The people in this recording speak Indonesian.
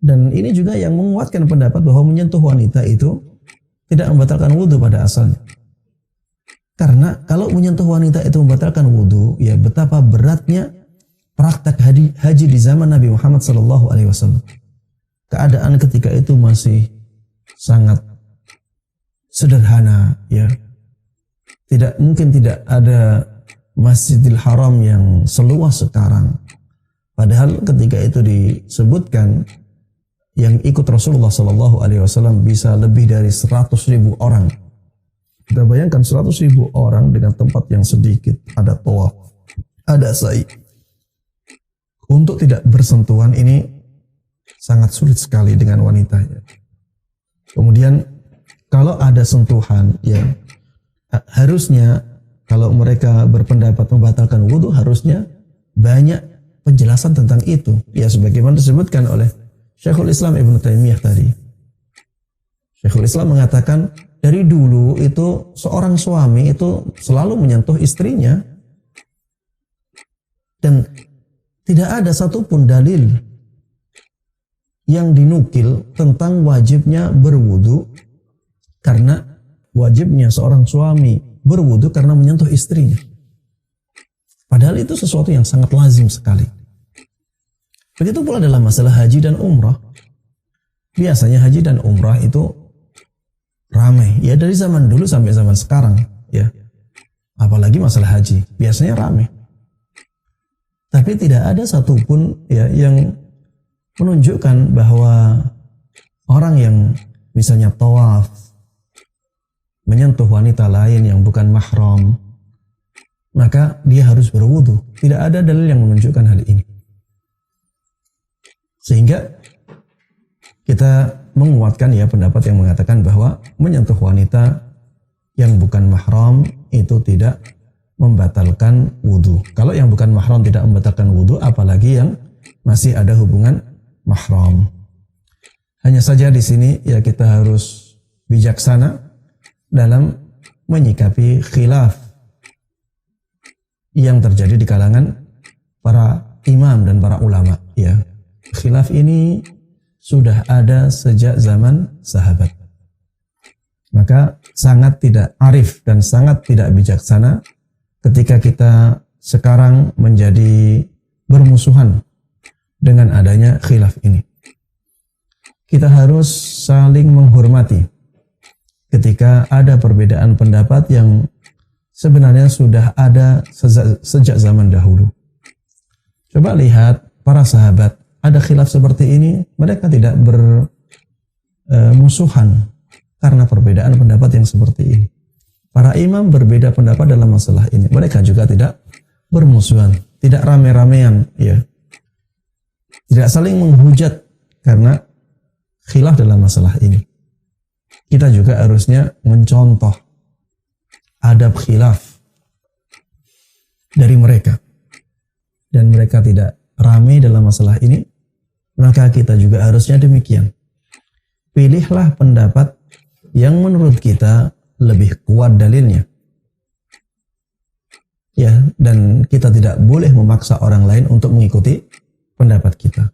Dan ini juga yang menguatkan pendapat bahwa menyentuh wanita itu tidak membatalkan wudhu pada asalnya. Karena kalau menyentuh wanita itu membatalkan wudhu, ya betapa beratnya praktek haji di zaman Nabi Muhammad SAW. Keadaan ketika itu masih sangat sederhana, ya. Tidak ada Masjidil Haram yang seluas sekarang. Padahal ketika itu disebutkan yang ikut Rasulullah SAW bisa lebih dari 100.000 orang. Kita bayangkan 100.000 orang dengan tempat yang sedikit, ada tawaf, ada sa'i. Untuk tidak bersentuhan ini sangat sulit sekali dengan wanitanya. Kemudian kalau ada sentuhan, ya harusnya kalau mereka berpendapat membatalkan wudhu, harusnya banyak penjelasan tentang itu. Ya sebagaimana disebutkan oleh Syekhul Islam Ibnu Taimiyah tadi. Syekhul Islam mengatakan dari dulu itu seorang suami itu selalu menyentuh istrinya. Dan tidak ada satupun dalil yang dinukil tentang wajibnya berwudu karena wajibnya seorang suami berwudu karena menyentuh istrinya. Padahal itu sesuatu yang sangat lazim sekali. Begitu pula dalam masalah haji dan umrah. Biasanya haji dan umrah itu ramai. Ya dari zaman dulu sampai zaman sekarang. Ya. Apalagi masalah haji. Biasanya ramai. Tapi tidak ada satupun ya, yang menunjukkan bahwa orang yang misalnya tawaf, menyentuh wanita lain yang bukan mahram, maka dia harus berwudu. Tidak ada dalil yang menunjukkan hal ini. Sehingga kita menguatkan ya pendapat yang mengatakan bahwa menyentuh wanita yang bukan mahram itu tidak membatalkan wudu. Kalau yang bukan mahram tidak membatalkan wudu, apalagi yang masih ada hubungan mahram. Hanya saja di sini ya kita harus bijaksana dalam menyikapi khilaf yang terjadi di kalangan para imam dan para ulama. Ya, khilaf ini sudah ada sejak zaman sahabat. Maka sangat tidak arif dan sangat tidak bijaksana ketika kita sekarang menjadi bermusuhan dengan adanya khilaf ini. Kita harus saling menghormati ketika ada perbedaan pendapat yang sebenarnya sudah ada sejak zaman dahulu. Coba lihat para sahabat, ada khilaf seperti ini, mereka tidak bermusuhan karena perbedaan pendapat yang seperti ini. Para imam berbeda pendapat dalam masalah ini, mereka juga tidak bermusuhan, tidak rame-ramean, ya. Tidak saling menghujat karena khilaf dalam masalah ini. Kita juga harusnya mencontoh adab khilaf dari mereka. Dan mereka tidak ramai dalam masalah ini, maka kita juga harusnya demikian. Pilihlah pendapat yang menurut kita lebih kuat dalilnya. Ya, dan kita tidak boleh memaksa orang lain untuk mengikuti pendapat kita.